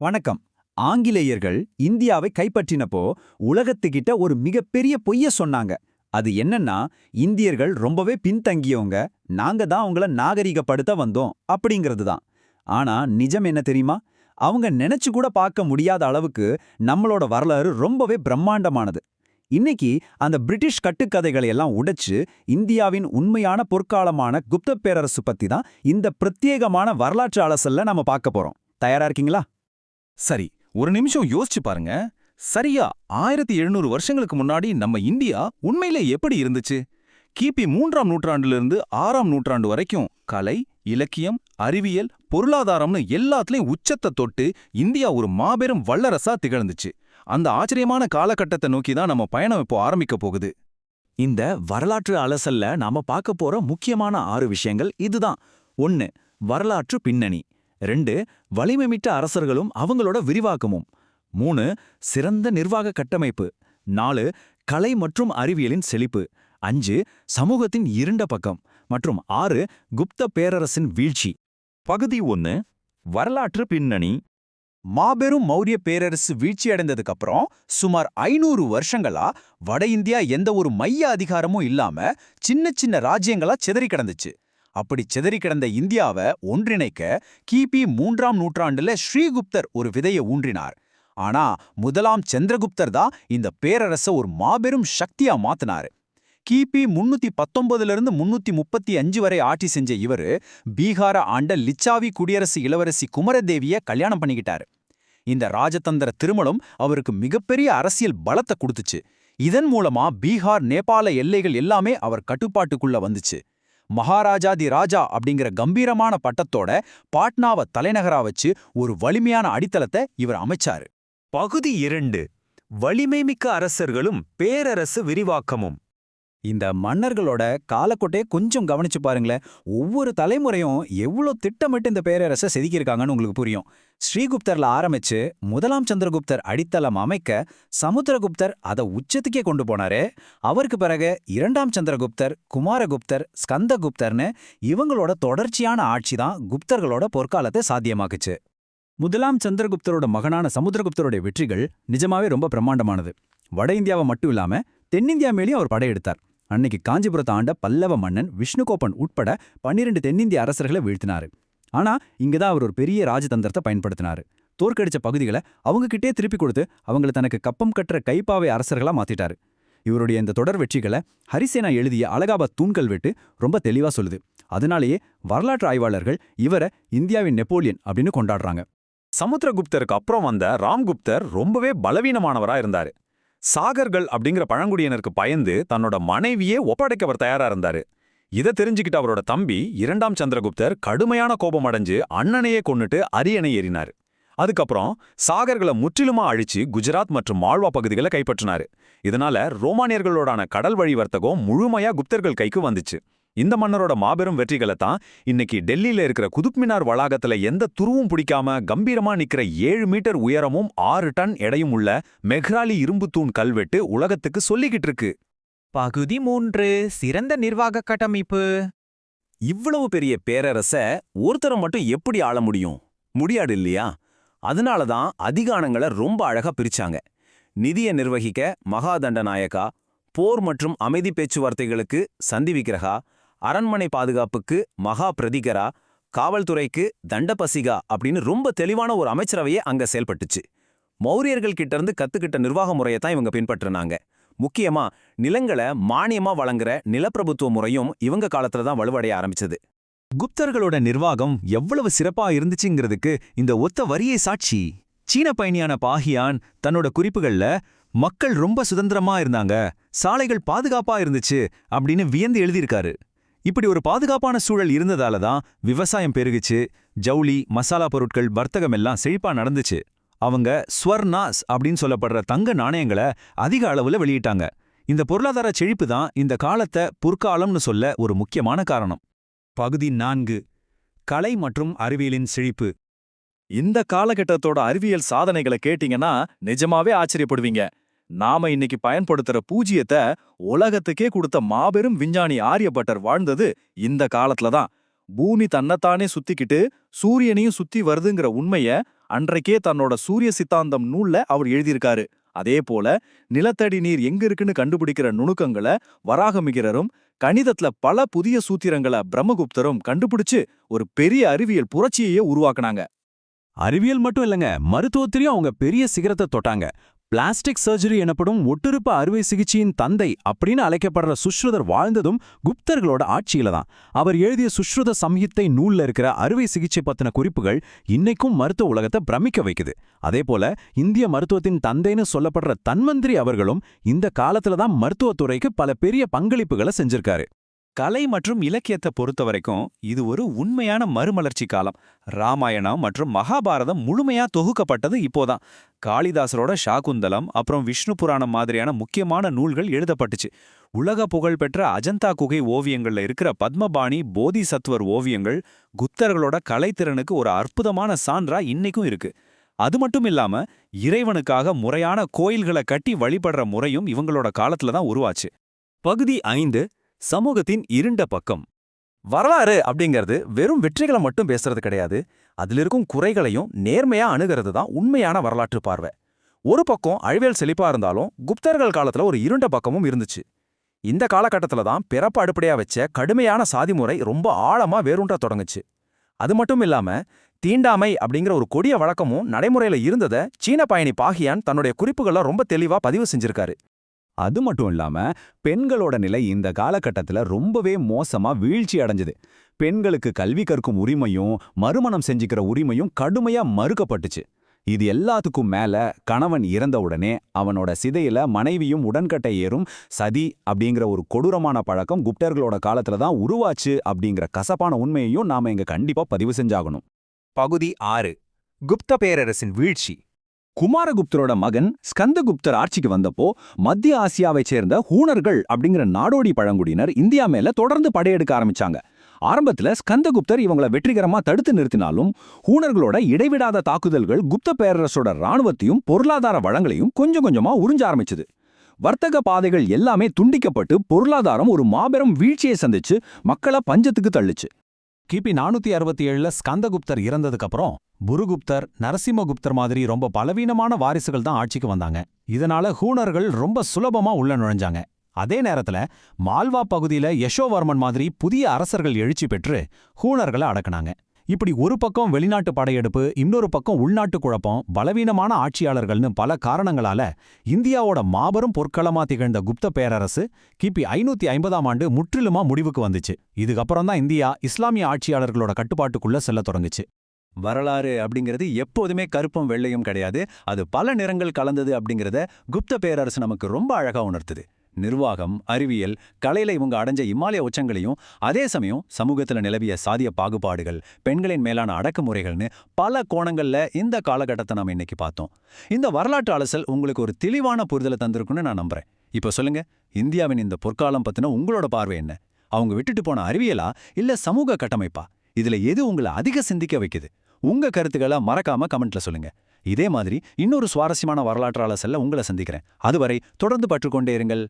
வணக்கம். ஆங்கிலேயர்கள் இந்தியாவை கைப்பற்றினப்போ உலகத்துக்கிட்ட ஒரு மிகப்பெரிய பொய்ய சொன்னாங்க. அது என்னன்னா, இந்தியர்கள் ரொம்பவே பின்தங்கியவங்க, நாங்க தான் அவங்கள நாகரிகப்படுத்த வந்தோம் அப்படிங்கிறது தான். ஆனா நிஜம் என்ன தெரியுமா? அவங்க நினைச்சு கூட பார்க்க முடியாத அளவுக்கு நம்மளோட வரலாறு ரொம்பவே பிரம்மாண்டமானது. இன்னைக்கு அந்த பிரிட்டிஷ் கட்டுக்கதைகளை எல்லாம் உடைச்சு இந்தியாவின் உண்மையான பொற்காலமான குப்த பேரரசு பத்தி தான் இந்த பிரத்யேகமான வரலாற்று அலசல்ல நாம பார்க்க போறோம். தயாரா இருக்கீங்களா? சரி, ஒரு நிமிஷம் யோசிச்சு பாருங்க. சரியா 1700 வருஷங்களுக்கு முன்னாடி நம்ம இந்தியா உண்மையிலே எப்படி இருந்துச்சு? கிபி 3ஆம் நூற்றாண்டிலிருந்து 6ஆம் நூற்றாண்டு வரைக்கும் கலை, இலக்கியம், அறிவியல், பொருளாதாரம்னு எல்லாத்துலயும் உச்சத்தை தொட்டு இந்தியா ஒரு மாபெரும் வல்லரசா திகழ்ந்துச்சு. அந்த ஆச்சரியமான காலகட்டத்தை நோக்கி தான் நம்ம பயணம் இப்போ ஆரம்பிக்க போகுது. இந்த வரலாற்று அலசல்ல நாம பார்க்க போற முக்கியமான 6 விஷயங்கள் இதுதான். 1. வரலாற்று பின்னணி. 2. வலிமைமிக்க அரசர்களும் அவங்களோட விரிவாக்கமும். 3. சிறந்த நிர்வாக கட்டமைப்பு. 4. கலை மற்றும் அறிவியலின் செழிப்பு. 5. சமூகத்தின் இருண்ட பக்கம். மற்றும் 6. குப்த பேரரசின் வீழ்ச்சி. பகுதி 1. வரலாற்று பின்னணி. மாபெரும் மௌரிய பேரரசு வீழ்ச்சியடைந்ததுக்கு அப்புறம் சுமார் 500 வருஷங்களா வட இந்தியா எந்த ஒரு மைய அதிகாரமும் இல்லாம சின்ன சின்ன ராஜ்யங்களா சிதறி கிடந்துச்சு. அப்படி சிதறி கிடந்த இந்தியாவை ஒன்றிணைக்க கிபி 3ஆம் நூற்றாண்டுல ஸ்ரீகுப்தர் ஒரு விதையை ஊன்றினார். ஆனா முதலாம் சந்திரகுப்தர் தான் இந்த பேரரசை ஒரு மாபெரும் சக்தியா மாத்தினாரு. கிபி 319 335 வரை ஆட்சி செஞ்ச இவரு பீகார ஆண்ட லிச்சாவி குடியரசு இளவரசி குமரதேவிய கல்யாணம் பண்ணிக்கிட்டாரு. இந்த ராஜதந்திர திருமணம் அவருக்கு மிகப்பெரிய அரசியல் பலத்தை கொடுத்துச்சு. இதன் மூலமா பீகார், நேபாள எல்லைகள் எல்லாமே அவர் கட்டுப்பாட்டுக்குள்ள வந்துச்சு. மகாராஜாதி ராஜா அப்படிங்கிற கம்பீரமான பட்டத்தோட பாட்னாவை தலைநகரா வச்சு ஒரு வலிமையான அடித்தளத்தை இவர் அமைச்சாரு. பகுதி 2. வலிமைமிக்க அரசர்களும் பேரரசு விரிவாக்கமும். இந்த மன்னர்களோட காலக்கோட்டையை கொஞ்சம் கவனிச்சு பாருங்களேன். ஒவ்வொரு தலைமுறையும் எவ்வளோ திட்டமிட்டு இந்த பேரரசை செதுக்கியிருக்காங்கன்னு உங்களுக்கு புரியும். ஸ்ரீகுப்தர்ல ஆரம்பிச்சு முதலாம் சந்திரகுப்தர் அடித்தளம் அமைக்க சமுத்திரகுப்தர் அதை உச்சத்துக்கே கொண்டு போனாரு. அவருக்கு பிறகு 2ஆம் சந்திரகுப்தர், குமாரகுப்தர், ஸ்கந்தகுப்தர்னு இவங்களோட தொடர்ச்சியான ஆட்சி தான் குப்தர்களோட பொற்காலத்தை சாத்தியமாக்குச்சு. முதலாம் சந்திரகுப்தரோட மகனான சமுத்திரகுப்தரோட வெற்றிகள் நிஜமாவே ரொம்ப பிரம்மாண்டமானது. வட இந்தியாவை மட்டும் இல்லாம தென்னிந்தியா மேலேயும் அவர் படையெடுத்தார். அன்னைக்கு காஞ்சிபுரத்தை ஆண்ட பல்லவ மன்னன் விஷ்ணுகோபன் உட்பட 12 தென்னிந்திய அரசர்களை வீழ்த்தினாரு. ஆனா இங்கதான் அவர் ஒரு பெரிய ராஜதந்திரத்தை பயன்படுத்தினாரு. தோற்கடிச்ச பகுதிகளை அவங்க கிட்டே திருப்பி கொடுத்து அவங்களை தனக்கு கப்பம் கட்டுற கைப்பாவை அரசர்களா மாத்திட்டாரு. இவருடைய இந்த தொடர் வெற்றிகளை ஹரிசேனா எழுதிய அலகாபாத் தூண்கல்வெட்டு ரொம்ப தெளிவா சொல்லுது. அதனாலேயே வரலாற்று ஆய்வாளர்கள் இவரை இந்தியாவின் நெப்போலியன் அப்படின்னு கொண்டாடுறாங்க. சமுத்திரகுப்தருக்கு அப்புறம் வந்த ராம்குப்தர் ரொம்பவே பலவீனமானவரா இருந்தாரு. சாகர்கள் அப்படிங்கிற பழங்குடியினருக்கு பயந்து தன்னோட மனைவியே ஒப்படைக்க அவர் தயாரா இருந்தாரு. இதை தெரிஞ்சுக்கிட்டு அவரோட தம்பி 2ஆம் சந்திரகுப்தர் கடுமையான கோபம் அடைஞ்சு அண்ணனையே கொன்னுட்டு அரியணை ஏறினாரு. அதுக்கப்புறம் சாகர்களை முற்றிலுமா அழிச்சு குஜராத் மற்றும் மால்வா பகுதிகளை கைப்பற்றினாரு. இதனால ரோமானியர்களோடான கடல் வழி வர்த்தகம் முழுமையா குப்தர்கள் கைக்கு வந்துச்சு. இந்த மன்னரோட மாபெரும் வெற்றிகளை தான் இன்னைக்கு டெல்லியில இருக்கிற குதுப்மினார் வளாகத்துல எந்த துருவும் பிடிக்காம கம்பீரமா நிக்கிற 7 மீட்டர் உயரமும் 6 டன் எடையும் உள்ள மெஹ்ராலி இரும்பு தூண் கல்வெட்டு உலகத்துக்கு சொல்லிக்கிட்டு இருக்கு. பகுதி 3. சிறந்த நிர்வாக கட்டமைப்பு. இவ்வளவு பெரிய பேரரச ஒருத்தரை மட்டும் எப்படி ஆள முடியும்? முடியாது இல்லையா? அதனாலதான் அதிகாரங்களை ரொம்ப அழகா பிரிச்சாங்க. நிதியை நிர்வகிக்க மகாதண்டநாயகா, போர் மற்றும் அமைதி பேச்சுவார்த்தைகளுக்கு சந்தி விக்கிரகா, அரண்மனை பாதுகாப்புக்கு மகா பிரதிகரா, காவல்துறைக்கு தண்டபசிகா அப்படின்னு ரொம்ப தெளிவான ஒரு அமைச்சரவையே அங்க செயல்பட்டுச்சு. மௌரியர்கள் கிட்ட இருந்து கத்துக்கிட்ட நிர்வாக முறையை தான் இவங்க பின்பற்றினாங்க. முக்கியமா நிலங்களை மானியமா வழங்குற நிலப்பிரபுத்துவ முறையும் இவங்க காலத்துல தான் வலுவடைய ஆரம்பிச்சது. குப்தர்களோட நிர்வாகம் எவ்வளவு சிறப்பா இருந்துச்சுங்கிறதுக்கு இந்த ஒத்த வரியை சாட்சி. சீன பயணியான பாஹியான் தன்னோட குறிப்புகள்ல மக்கள் ரொம்ப சுதந்திரமா இருந்தாங்க, சாலைகள் பாதுகாப்பா இருந்துச்சு அப்படின்னு வியந்து எழுதியிருக்காரு. இப்படி ஒரு பாதுகாப்பான சூழல் இருந்ததால தான் விவசாயம் பெருகுச்சு, ஜவுளி, மசாலா பொருட்கள் வர்த்தகம் எல்லாம் செழிப்பா நடந்துச்சு. அவங்க ஸ்வர்ணாஸ் அப்படின்னு சொல்லப்படுற தங்க நாணயங்களை அதிக அளவுல வெளியிட்டாங்க. இந்த பொருளாதார செழிப்பு தான் இந்த காலத்தை பொற்காலம்னு சொல்ல ஒரு முக்கியமான காரணம். பகுதி 4. கலை மற்றும் அறிவியலின் செழிப்பு. இந்த காலகட்டத்தோட அறிவியல் சாதனைகளை கேட்டீங்கன்னா நிஜமாவே ஆச்சரியப்படுவீங்க. நாம இன்னைக்கு பயன்படுத்துற பூஜ்ஜியத்தை உலகத்துக்கே கொடுத்த மாபெரும் விஞ்ஞானி ஆரியபட்டர் வாழ்ந்தது இந்த காலத்துல தான். பூமி தன்னைத்தானே சுத்திக்கிட்டு சூரியனையும் சுத்தி வருதுங்கிற உண்மைய அன்றைக்கே தன்னோட சூரிய சித்தாந்தம் நூல்ல அவர் எழுதியிருக்காரு. அதே போல நிலத்தடி நீர் எங்க இருக்குன்னு கண்டுபிடிக்கிற நுணுக்கங்களை வராகமிகிரரும், கணிதத்துல பல புதிய சூத்திரங்களை பிரம்மகுப்தரும் கண்டுபிடிச்சு ஒரு பெரிய அறிவியல் புரட்சியையே உருவாக்குனாங்க. அறிவியல் மட்டும் இல்லைங்க, மருத்துவத்திலையும் அவங்க பெரிய சிகரத்தை தொட்டாங்க. பிளாஸ்டிக் சர்ஜரி எனப்படும் ஒட்டுறுப்பு அறுவை சிகிச்சையின் தந்தை அப்படின்னு அழைக்கப்படுற சுஷ்ருதர் வாழ்ந்ததும் குப்தர்களோட ஆட்சியில தான். அவர் எழுதிய சுஷ்ருத சம்ஹித்தை நூல்ல இருக்கிற அறுவை சிகிச்சை பத்தின குறிப்புகள் இன்னைக்கும் மருத்துவ உலகத்தை பிரமிக்க வைக்குது. அதே போல இந்திய மருத்துவத்தின் தந்தைன்னு சொல்லப்படுற தன்வந்திரி அவர்களும் இந்த காலத்துல தான் மருத்துவத்துறைக்கு பல பெரிய பங்களிப்புகளை செஞ்சிருக்காரு. கலை மற்றும் இலக்கியத்தை பொறுத்த வரைக்கும் இது ஒரு உண்மையான மறுமலர்ச்சி காலம். ராமாயணம் மற்றும் மகாபாரதம் முழுமையா தொகுக்கப்பட்டது இப்போதான். காளிதாசரோட சாகுந்தலம் அப்புறம் விஷ்ணு புராணம் மாதிரியான முக்கியமான நூல்கள் எழுதப்பட்டுச்சு. உலக புகழ்பெற்ற அஜந்தா குகை ஓவியங்கள்ல இருக்கிற பத்மபாணி போதிசத்வர் ஓவியங்கள் குப்தர்களோட கலைத்திறனுக்கு ஒரு அற்புதமான சான்றா இன்னைக்கும் இருக்கு. அது மட்டும் இல்லாம இறைவனுக்காக முறையான கோயில்களை கட்டி வழிபடுற முறையும் இவங்களோட காலத்துல தான் உருவாச்சு. பகுதி 5, சமூகத்தின் இருண்ட பக்கம். வரலாறு அப்படிங்கிறது வெறும் வெற்றிகளை மட்டும் பேசுறது கிடையாது. அதில் இருக்கும் குறைகளையும் நேர்மையா அணுகிறது தான் உண்மையான வரலாற்று பார்வை. ஒரு பக்கம் அழிவியல் செழிப்பா இருந்தாலும் குப்தர்கள் காலத்துல ஒரு இருண்ட பக்கமும் இருந்துச்சு. இந்த காலகட்டத்துல தான் பிறப்பு அடிப்படையா வச்ச கடுமையான சாதி முறை ரொம்ப ஆழமா வேரூன்ற தொடங்குச்சு. அது மட்டும் இல்லாம தீண்டாமை அப்படிங்கிற ஒரு கொடிய வழக்கமும் நடைமுறையில இருந்ததை சீன பயணி பாகியான் தன்னுடைய குறிப்புகளை ரொம்ப தெளிவா பதிவு செஞ்சிருக்காரு. அது மட்டும் இல்லாம பெண்களோட நிலை இந்த காலகட்டத்துல ரொம்பவே மோசமா வீழ்ச்சி அடைஞ்சது. பெண்களுக்கு கல்வி கற்கும் உரிமையும் மறுமணம் செஞ்சுக்கிற உரிமையும் கடுமையா மறுக்கப்பட்டுச்சு. இது எல்லாத்துக்கும் மேல கணவன் இறந்த உடனே அவனோட சிதையில மனைவியும் உடன்கட்டை ஏறும் சதி அப்படிங்கிற ஒரு கொடூரமான பழக்கம் குப்தர்களோட காலத்துல தான் உருவாச்சு அப்படிங்கிற கசப்பான உண்மையையும் நாம இங்க கண்டிப்பா பதிவு செஞ்சாகணும். பகுதி 6. குப்த பேரரசின் வீழ்ச்சி. குமாரகுப்தரோட மகன் ஸ்கந்தகுப்தர் ஆட்சிக்கு வந்தப்போ மத்திய ஆசியாவைச் சேர்ந்த ஹூணர்கள் அப்படிங்கிற நாடோடி பழங்குடியினர் இந்தியா மேல தொடர்ந்து படையெடுக்க ஆரம்பிச்சாங்க. ஆரம்பத்துல ஸ்கந்தகுப்தர் இவங்களை வெற்றிகரமா தடுத்து நிறுத்தினாலும் ஹூணர்களோட இடைவிடாத தாக்குதல்கள் குப்த பேரரசோட ராணுவத்தையும் பொருளாதார வளங்களையும் கொஞ்சம் கொஞ்சமா உறிஞ்ச ஆரம்பிச்சது. வர்த்தக பாதைகள் எல்லாமே துண்டிக்கப்பட்டு பொருளாதாரம் ஒரு மாபெரும் வீழ்ச்சியை சந்திச்சு மக்களை பஞ்சத்துக்கு தள்ளுச்சு. கிபி 467ல ஸ்கந்தகுப்தர் இறந்ததுக்கு அப்புறம் புருகுப்தர், நரசிம்மகுப்தர் மாதிரி ரொம்ப பலவீனமான வாரிசுகள் தான் ஆட்சிக்கு வந்தாங்க. இதனால ஹூணர்கள் ரொம்ப சுலபமா உள்ள நுழைஞ்சாங்க. அதே நேரத்துல மால்வா பகுதியில யசோவர்மன் மாதிரி புதிய அரசர்கள் எழுச்சி பெற்று ஹூணர்களை அடக்குனாங்க. இப்படி ஒரு பக்கம் வெளிநாட்டு படையெடுப்பு, இன்னொரு பக்கம் உள்நாட்டு குழப்பம், பலவீனமான ஆட்சியாளர்கள்னு பல காரணங்களால இந்தியாவோட மாபெரும் பொற்களமா திகழ்ந்த குப்த பேரரசு கிபி 550ஆம் ஆண்டு முற்றிலுமா முடிவுக்கு வந்துச்சு. இதுக்கப்புறம் தான் இந்தியா இஸ்லாமிய ஆட்சியாளர்களோட கட்டுப்பாட்டுக்குள்ள செல்ல தொடங்குச்சு. வரலாறு அப்படிங்கிறது எப்போதுமே கருப்பும் வெள்ளையும் கிடையாது. அது பல நிறங்கள் கலந்தது அப்படிங்கிறத குப்த பேரரசு நமக்கு ரொம்ப அழகா உணர்த்துது. நிர்வாகம், அறிவியல், கலையில இவங்க அடைஞ்ச இமாலய உச்சங்களையும் அதே சமயம் சமூகத்துல நிலவிய சாதிய பாகுபாடுகள், பெண்களின் மேலான அடக்குமுறைகள்னு பல கோணங்கள்ல இந்த காலகட்டத்தை நாம இன்னைக்கு பார்த்தோம். இந்த வரலாற்று அலசல் உங்களுக்கு ஒரு தெளிவான புரிதலை தந்திருக்குன்னு நான் நம்புறேன். இப்போ சொல்லுங்க, இந்தியாவின் இந்த பொற்காலம் பத்தின உங்களோட பார்வை என்ன? அவங்க விட்டுட்டு போன அறிவியலா இல்ல சமூக கட்டமைப்பா? இதுல எது உங்களை அதிக சிந்திக்க வைக்குது? உங்க கருத்துக்களை மறக்காம கமெண்ட்ல சொல்லுங்க. இதே மாதிரி இன்னொரு சுவாரஸ்யமான வரலாற்று அலசல்ல உங்களை சந்திக்கிறேன். அதுவரை தொடர்ந்து பற்றுக்கொண்டே இருங்கள்.